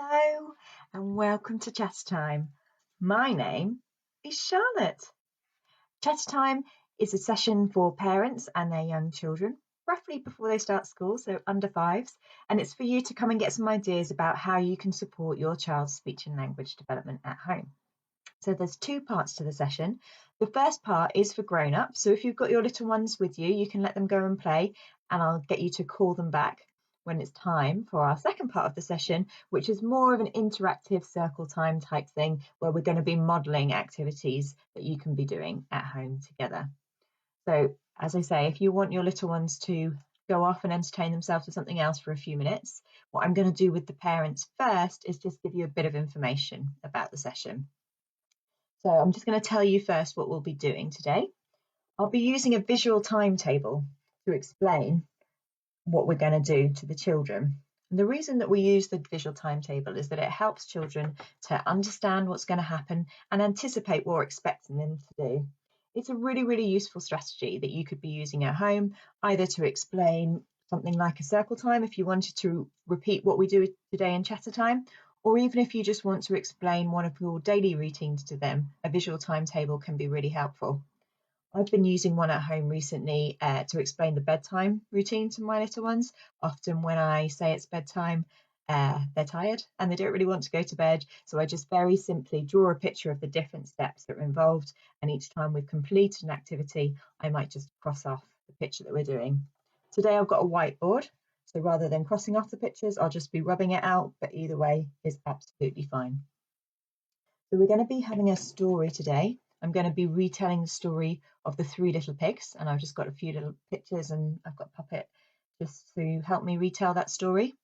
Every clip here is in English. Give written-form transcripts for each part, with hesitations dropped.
Hello and welcome to Chattertime. My name is Charlotte. Chattertime is a session for parents and their young children, roughly before they start school, so under fives, and it's for you to come and get some ideas about how you can support your child's speech and language development at home. So there's two parts to the session. The first part is for grown-ups, so if you've got your little ones with you, you can let them go and play, and I'll get you to call them back when it's time for our second part of the session, which is more of an interactive circle time type thing where we're going to be modelling activities that you can be doing at home together. So as I say, if you want your little ones to go off and entertain themselves with something else for a few minutes, what I'm going to do with the parents first is just give you a bit of information about the session. So I'm just going to tell you first what we'll be doing today. I'll be using a visual timetable to explain what we're going to do to the children. And the reason that we use the visual timetable is that it helps children to understand what's going to happen and anticipate what we're expecting them to do. It's a really, really useful strategy that you could be using at home, either to explain something like a circle time if you wanted to repeat what we do today in Chattertime, or even if you just want to explain one of your daily routines to them, a visual timetable can be really helpful. I've been using one at home recently to explain the bedtime routine to my little ones. Often when I say it's bedtime, they're tired and they don't really want to go to bed. So I just very simply draw a picture of the different steps that are involved. And each time we've completed an activity, I might just cross off the picture that we're doing. Today I've got a whiteboard. So rather than crossing off the pictures, I'll just be rubbing it out. But either way is absolutely fine. So we're going to be having a story today. I'm going to be retelling the story of the Three Little Pigs, and I've just got a few little pictures and I've got Puppet just to help me retell that story.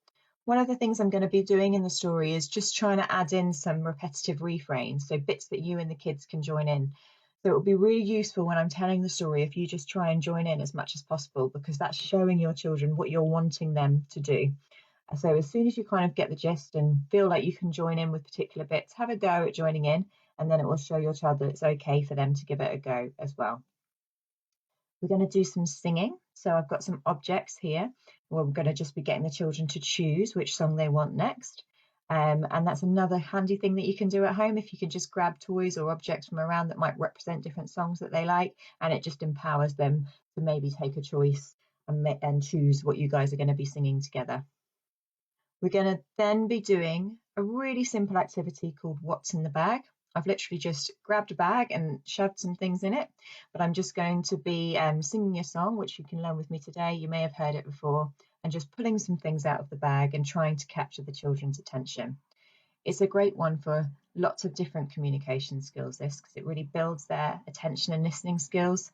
One of the things I'm going to be doing in the story is just trying to add in some repetitive refrains, so bits that you and the kids can join in. So it will be really useful when I'm telling the story if you just try and join in as much as possible, because that's showing your children what you're wanting them to do. So as soon as you kind of get the gist and feel like you can join in with particular bits, have a go at joining in, and then it will show your child that it's okay for them to give it a go as well. We're going to do some singing. So I've got some objects here. We're going to just be getting the children to choose which song they want next. And that's another handy thing that you can do at home, if you can just grab toys or objects from around that might represent different songs that they like, and it just empowers them to maybe take a choice and choose what you guys are going to be singing together. We're going to then be doing a really simple activity called What's in the Bag. I've literally just grabbed a bag and shoved some things in it, but I'm just going to be singing a song, which you can learn with me today. You may have heard it before, and just pulling some things out of the bag and trying to capture the children's attention. It's a great one for lots of different communication skills, this, because it really builds their attention and listening skills.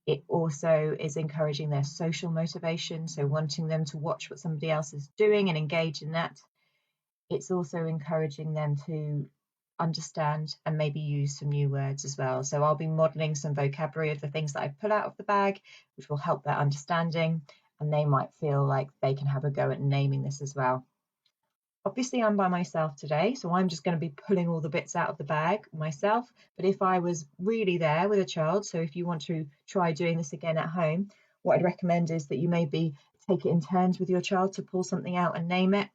It also is encouraging their social motivation, so wanting them to watch what somebody else is doing and engage in that. It's also encouraging them to understand and maybe use some new words as well. So I'll be modelling some vocabulary of the things that I pull out of the bag, which will help their understanding, and they might feel like they can have a go at naming this as well. Obviously, I'm by myself today, so I'm just going to be pulling all the bits out of the bag myself. But if I was really there with a child, so if you want to try doing this again at home, what I'd recommend is that you maybe take it in turns with your child to pull something out and name it.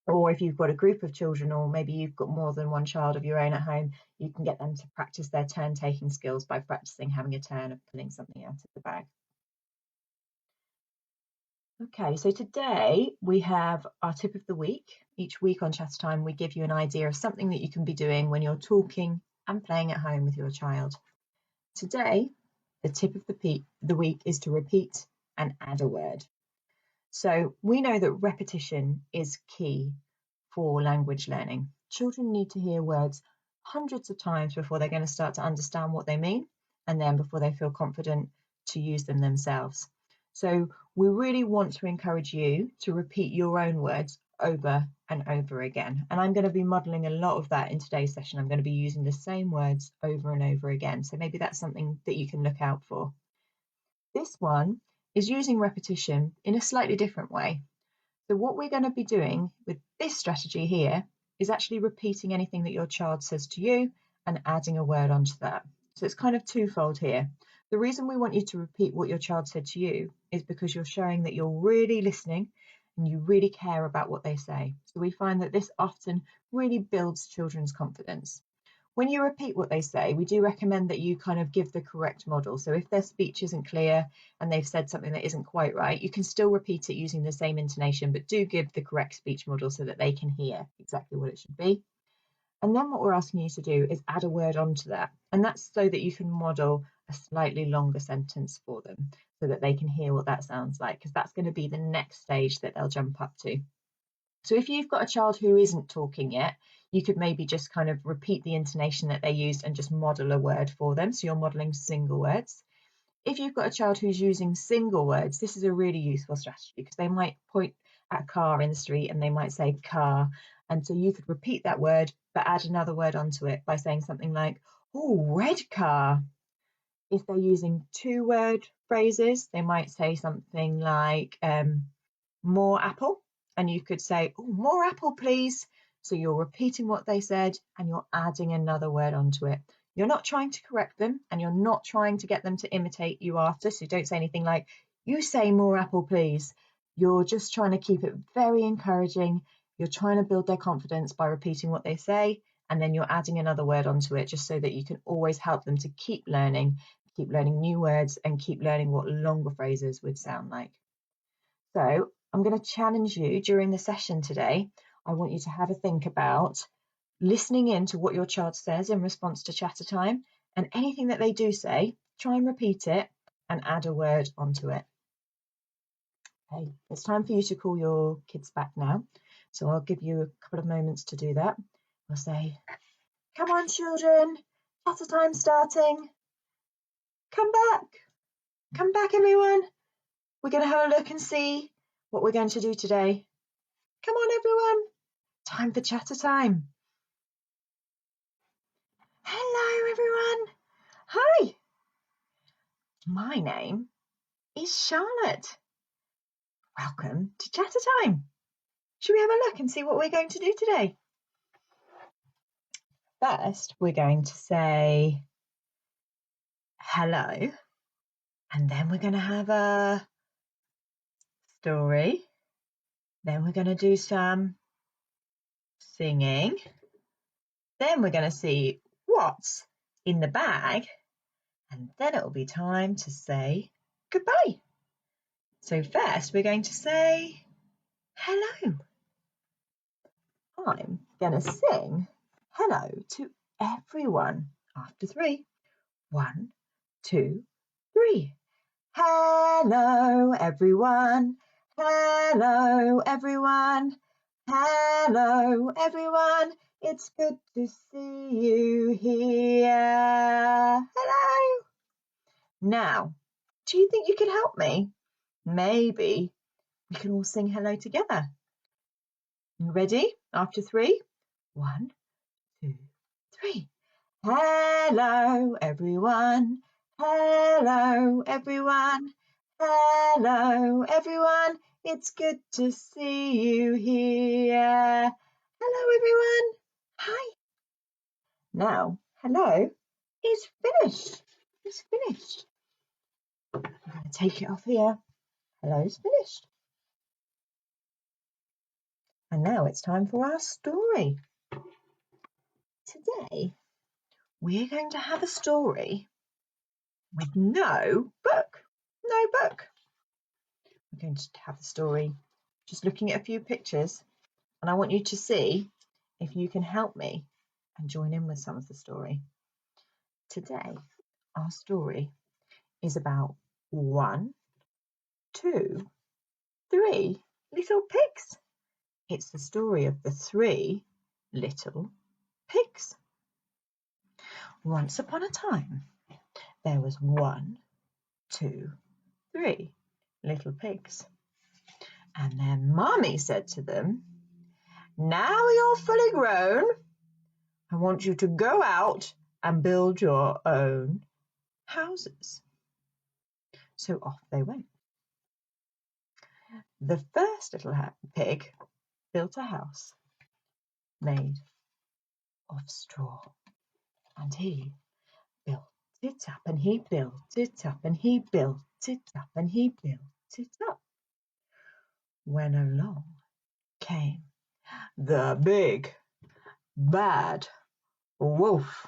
Or if you've got a group of children, or maybe you've got more than one child of your own at home, you can get them to practice their turn-taking skills by practicing having a turn of pulling something out of the bag. Okay, so today we have our tip of the week. Each week on Chattertime, we give you an idea of something that you can be doing when you're talking and playing at home with your child. Today, the tip of the week is to repeat and add a word. So we know that repetition is key for language learning. Children need to hear words hundreds of times before they're going to start to understand what they mean, and then before they feel confident to use them themselves. So we really want to encourage you to repeat your own words over and over again. And I'm going to be modelling a lot of that in today's session. I'm going to be using the same words over and over again. So maybe that's something that you can look out for. This one is using repetition in a slightly different way. So what we're going to be doing with this strategy here is actually repeating anything that your child says to you and adding a word onto that. So it's kind of twofold here. The reason we want you to repeat what your child said to you is because you're showing that you're really listening and you really care about what they say. So we find that this often really builds children's confidence. When you repeat what they say, we do recommend that you kind of give the correct model. So if their speech isn't clear and they've said something that isn't quite right, you can still repeat it using the same intonation, but do give the correct speech model so that they can hear exactly what it should be. And then what we're asking you to do is add a word onto that. And that's so that you can model a slightly longer sentence for them so that they can hear what that sounds like, because that's going to be the next stage that they'll jump up to. So if you've got a child who isn't talking yet, you could maybe just kind of repeat the intonation that they used and just model a word for them. So you're modeling single words. If you've got a child who's using single words, this is a really useful strategy because they might point at a car in the street and they might say car. And so you could repeat that word, but add another word onto it by saying something like, oh, red car. If they're using two-word phrases, they might say something like more apple. And you could say, oh, more apple, please. So you're repeating what they said and you're adding another word onto it. You're not trying to correct them and you're not trying to get them to imitate you after. So don't say anything like, you say more apple, please. You're just trying to keep it very encouraging. You're trying to build their confidence by repeating what they say, and then you're adding another word onto it just so that you can always help them to keep learning new words and keep learning what longer phrases would sound like. So I'm going to challenge you during the session today. I want you to have a think about listening in to what your child says in response to Chattertime, and anything that they do say, try and repeat it and add a word onto it. Okay, it's time for you to call your kids back now. So I'll give you a couple of moments to do that. I'll say, come on, children, Chattertime's starting. Come back, everyone. We're going to have a look and see what we're going to do today. Come on, everyone. Time for Chattertime. Hello, everyone. Hi. My name is Charlotte. Welcome to Chattertime. Should we have a look and see what we're going to do today? First, we're going to say hello, and then we're going to have a story. Then we're going to do some singing. Then we're going to see what's in the bag, and then it'll be time to say goodbye. So first, we're going to say hello. I'm going to sing hello to everyone after 3. 1, 2, 3. Hello, everyone. Hello, everyone. Hello, everyone. It's good to see you here. Hello. Now, do you think you could help me? Maybe we can all sing hello together. Ready? After 3. 1, 2, 3. Hello, everyone. Hello, everyone. Hello, everyone. It's good to see you here. Hello, everyone. Hi. Now, hello is finished. It's finished. I'm going to take it off here. Hello's finished. And now it's time for our story. Today, we're going to have a story with no book. No book. We're going to have the story just looking at a few pictures, and I want you to see if you can help me and join in with some of the story. Today, our story is about 1, 2, 3 little pigs. It's the story of the 3 little pigs. Once upon a time, there was 1, 2, 3 little pigs. And their mommy said to them, now you're fully grown, I want you to go out and build your own houses. So off they went. The first little pig built a house made of straw, and he built it up, and he built it up, and he built it up, and he built it up. when along came the big bad wolf.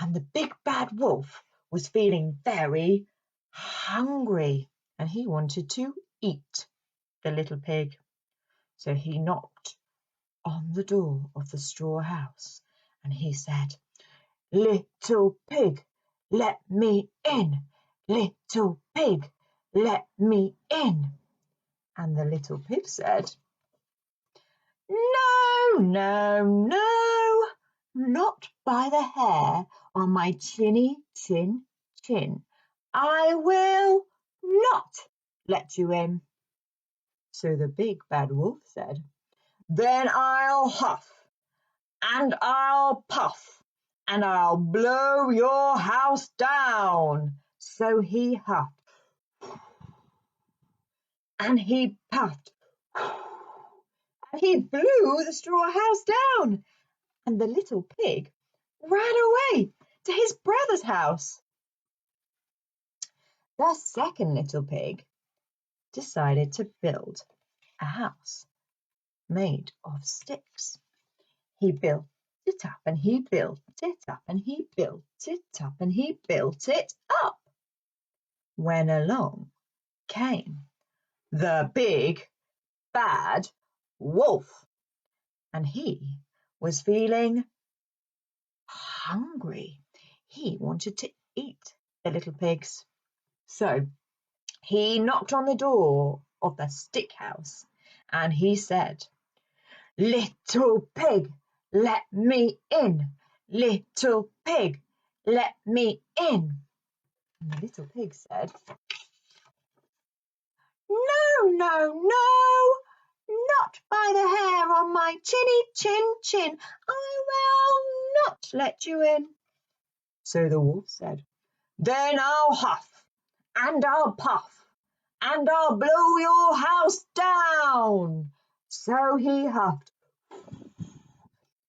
And the big bad wolf was feeling very hungry and he wanted to eat the little pig. So he knocked on the door of the straw house and he said, "Little pig, let me in. Little pig, let me in." And the little pig said, "No, no, no, not by the hair on my chinny chin chin. I will not let you in." So the big bad wolf said, "Then I'll huff and I'll puff and I'll blow your house down." So he huffed and he puffed and he blew the straw house down. And the little pig ran away to his brother's house. The second little pig decided to build a house made of sticks. He built it up and he built it up and he built it up and he built it up. When along came the big bad wolf and he was feeling hungry. He wanted to eat the little pigs. So he knocked on the door of the stick house and he said, "Little pig, let me in. Little pig, let me in." And the little pig said, "No, no, no, not by the hair on my chinny chin chin. I will not let you in." So the wolf said, "Then I'll huff and I'll puff and I'll blow your house down." So he huffed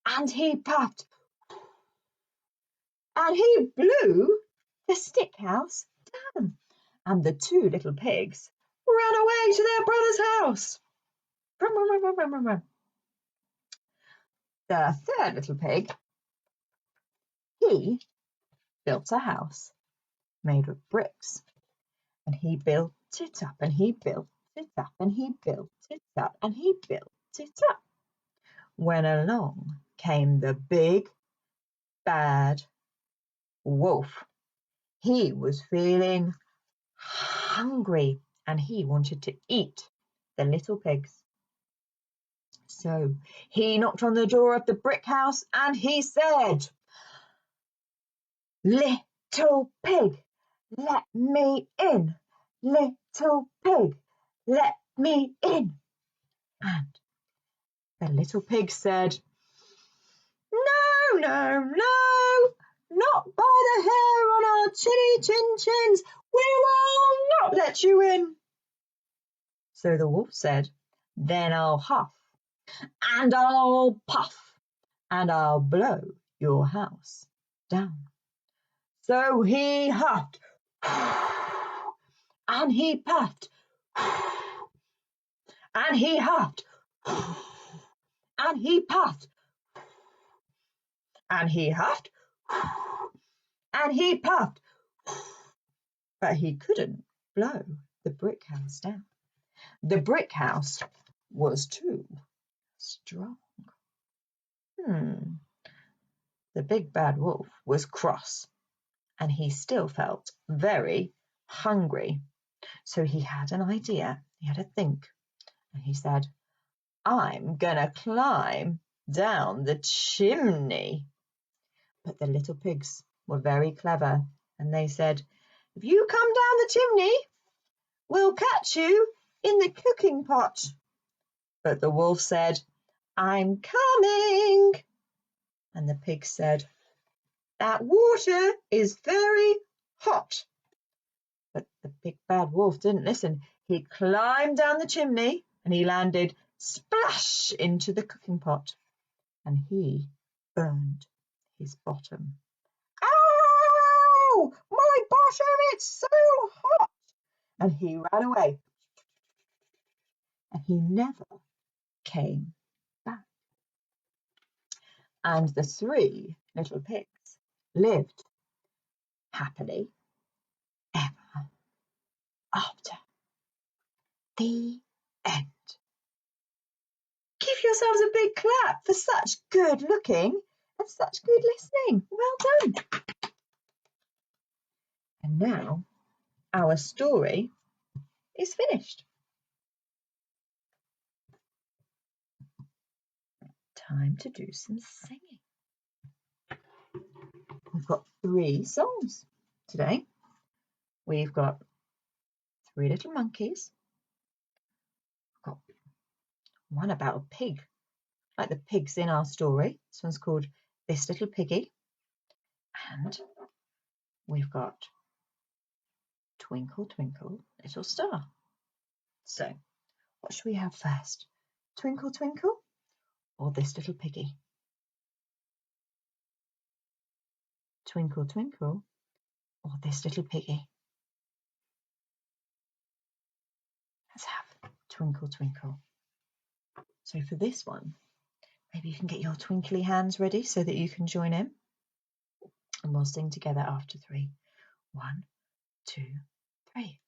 and he puffed and he blew the stick house down. And the two little pigs ran away to their brother's house. Run, run, run, run, run, run. The third little pig, he built a house made of bricks. And he built it up and he built it up and he built it up and he built it up. When along came the big bad wolf. He was feeling hungry and he wanted to eat the little pigs. So he knocked on the door of the brick house and he said, "Little pig, let me in. Little pig, let me in." And the little pig said, "No, no, no, not by the hair on our chinny chin chins. We will not let you in." So the wolf said, "Then I'll huff and I'll puff and I'll blow your house down." So he huffed and he puffed and he huffed and he puffed and he huffed and he puffed, but he couldn't blow the brick house down. The brick house was too strong. The big bad wolf was cross and he still felt very hungry. So he had an idea. He had a think and he said, "I'm gonna climb down the chimney." But the little pigs were very clever and they said, "If you come down the chimney, we'll catch you in the cooking pot." But the wolf said, "I'm coming." And the pig said, "That water is very hot." But the big bad wolf didn't listen. He climbed down the chimney and he landed splash into the cooking pot and he burned his bottom. "Ow! My bottom, it's so hot!" And he ran away and he never came back. And the 3 little pigs lived happily ever after. The end. Give yourselves a big clap for such good looking and such good listening. Well done. And now our story is finished. Time to do some singing. We've got 3 songs today. We've got 3 little monkeys. We've got one about a pig, like the pigs in our story. This one's called This Little Piggy. And we've got Twinkle, Twinkle, Little Star. So, what should we have first? Twinkle, Twinkle, or This Little Piggy? Twinkle, Twinkle, or This Little Piggy? Let's have Twinkle, Twinkle. So for this one, maybe you can get your twinkly hands ready so that you can join in. And we'll sing together after 3. 1, 2, 3.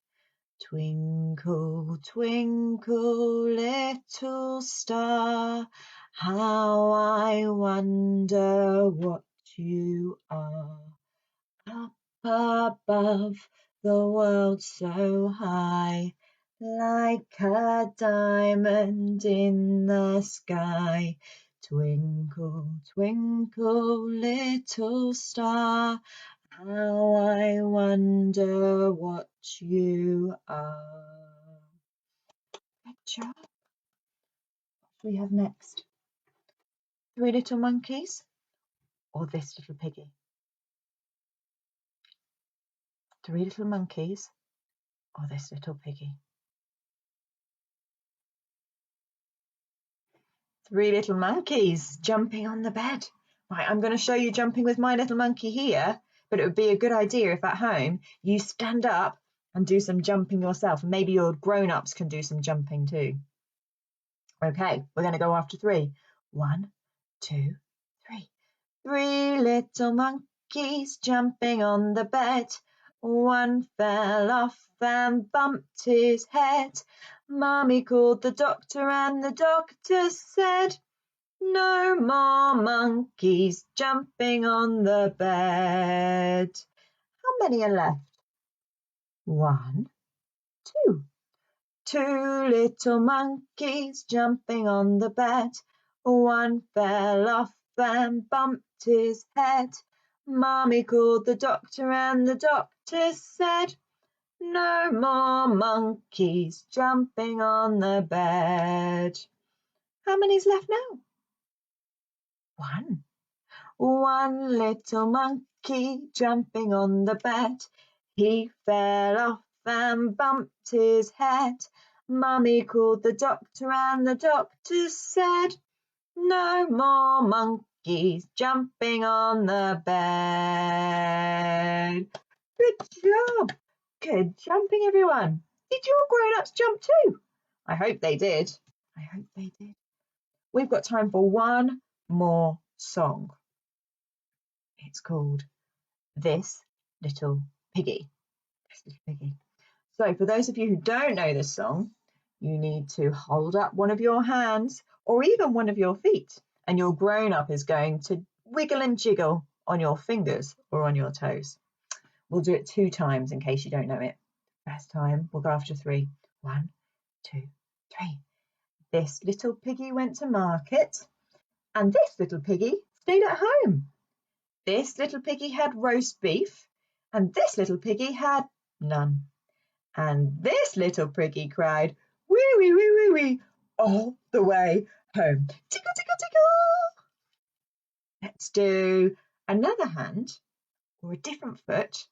Twinkle, twinkle, little star, how I wonder what you are. Up above the world so high, like a diamond in the sky. Twinkle, twinkle, little star, how I wonder what you are. Good job. What do we have next? 3 little monkeys or This Little Piggy? 3 little monkeys or This Little Piggy? 3 little monkeys jumping on the bed. Right, I'm going to show you jumping with my little monkey here, but it would be a good idea if at home you stand up and do some jumping yourself, and maybe your grown-ups can do some jumping too. Okay, we're going to go after 3. 1, 2, 3. 3 little monkeys jumping on the bed. One fell off and bumped his head. Mummy called the doctor and the doctor said, no more monkeys jumping on the bed. How many are left? 1, 2. 2 little monkeys jumping on the bed. One fell off and bumped his head. Mummy called the doctor and the doctor said, no more monkeys jumping on the bed. How many's left now? 1. 1 little monkey jumping on the bed. He fell off and bumped his head. Mummy called the doctor and the doctor said, no more monkeys jumping on the bed. Good job. Good jumping, everyone. Did your grown-ups jump too? I hope they did. I hope they did. We've got time for one more song. It's called This Little Piggy. This Little Piggy. So for those of you who don't know this song, you need to hold up one of your hands or even one of your feet, and your grown-up is going to wiggle and jiggle on your fingers or on your toes. We'll do it 2 times in case you don't know it. First time, we'll go after 3. 1, 2, 3. This little piggy went to market, and this little piggy stayed at home. This little piggy had roast beef, and this little piggy had none. And this little piggy cried, wee, wee, wee, wee, wee, all the way home. Tickle, tickle, tickle. Let's do another hand or a different foot.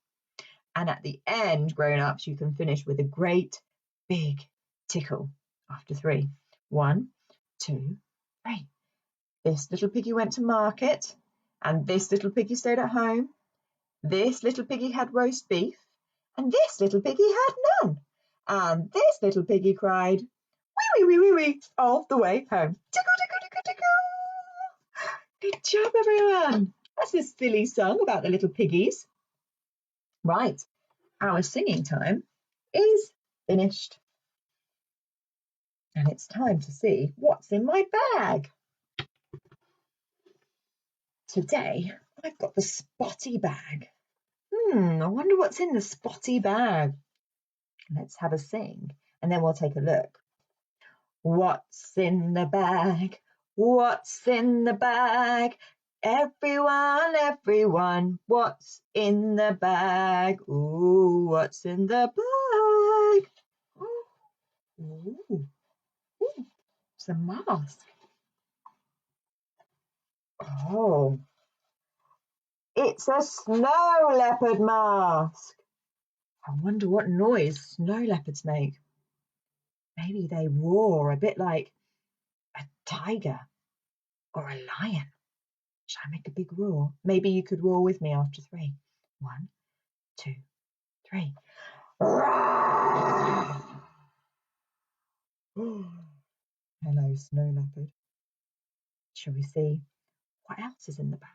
And at the end, grown-ups, you can finish with a great big tickle after 3. 1, 2, 3. This little piggy went to market, and this little piggy stayed at home. This little piggy had roast beef, and this little piggy had none. And this little piggy cried, wee, wee, wee, wee, wee, all the way home. Tickle, tickle, tickle, tickle. Good job, everyone. That's a silly song about the little piggies. Right, our singing time is finished. And it's time to see what's in my bag. Today, I've got the spotty bag. I wonder what's in the spotty bag. Let's have a sing, and then we'll take a look. What's in the bag? What's in the bag? Everyone, everyone, what's in the bag? Ooh, what's in the bag? Ooh, it's a mask. Oh, it's a snow leopard mask. I wonder what noise snow leopards make. Maybe they roar a bit like a tiger or a lion. Shall I make a big roar? Maybe you could roar with me after 3. 1, 2, 3. Hello, snow leopard. Shall we see what else is in the bag?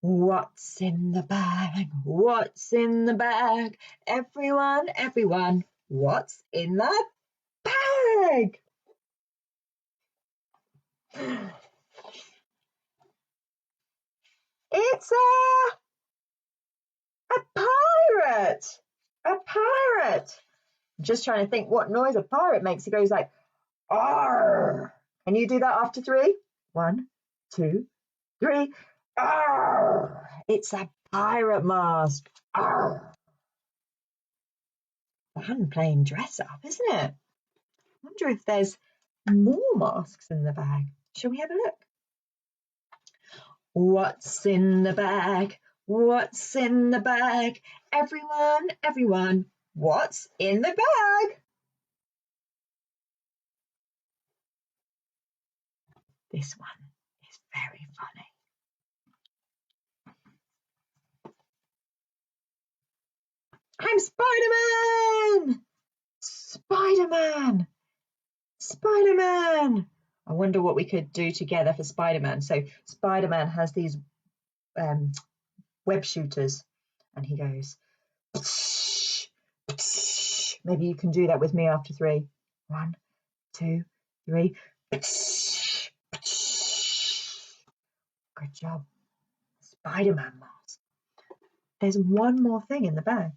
What's in the bag? What's in the bag? Everyone, everyone, what's in the bag? It's a pirate. A pirate. I'm just trying to think what noise a pirate makes. He goes like, "Arr!" Can you do that after 3? 1, 2, 3. Arr! It's a pirate mask. Arr! Fun playing dress up, isn't it? I wonder if there's more masks in the bag. Shall we have a look? What's in the bag? What's in the bag? Everyone, everyone, what's in the bag? This one is very funny. I'm Spider-Man! Spider-Man! Spider-Man! I wonder what we could do together for Spider-Man. So Spider-Man has these web shooters and he goes, psh, psh. Maybe you can do that with me after 3. 1, 2, 3. Psh, psh. Good job. Spider-Man mask. There's one more thing in the bag.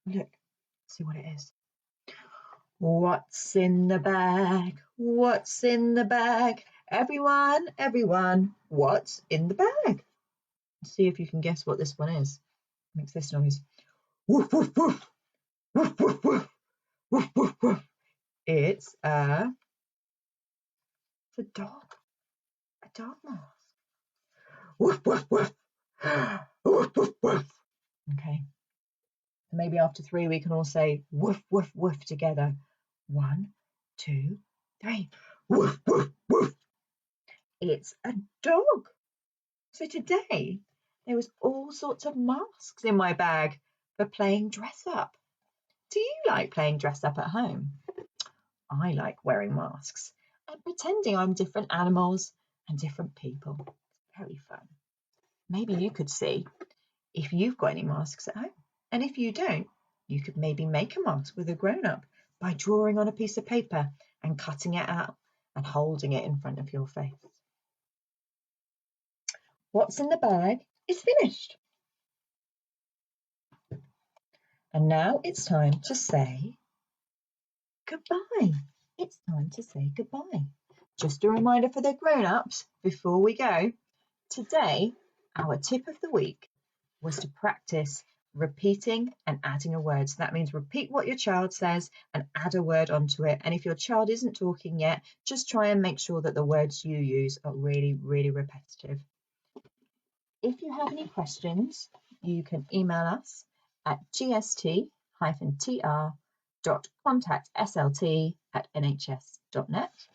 Look, see what it is. What's in the bag? What's in the bag? Everyone, everyone, what's in the bag? See if you can guess what this one is. Makes this noise. Woof, woof, woof. Woof, woof, woof. Woof, woof, woof. It's a dog. A dog mask. Woof, woof, woof. Woof, woof, woof. Okay. Maybe after 3 we can all say woof, woof, woof together. 1, 2, 3. Woof, woof, woof. It's a dog. So today there was all sorts of masks in my bag for playing dress up. Do you like playing dress up at home? I like wearing masks and pretending I'm different animals and different people. It's very fun. Maybe you could see if you've got any masks at home. And if you don't, you could maybe make a mask with a grown-up by drawing on a piece of paper and cutting it out and holding it in front of your face. What's in the bag is finished. And now it's time to say goodbye. It's time to say goodbye. Just a reminder for the grown-ups before we go. Today, our tip of the week was to practice repeating and adding a word. So that means repeat what your child says and add a word onto it. And if your child isn't talking yet, just try and make sure that the words you use are really, really repetitive. If you have any questions, you can email us at gst-tr.contactslt@nhs.net.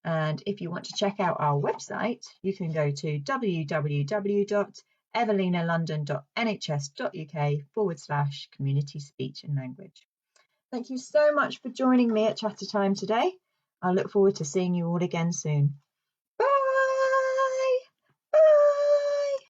And if you want to check out our website, you can go to www.nhs.net evelinalondon.nhs.uk/community speech and language. Thank you so much for joining me at Chattertime today. I look forward to seeing you all again soon.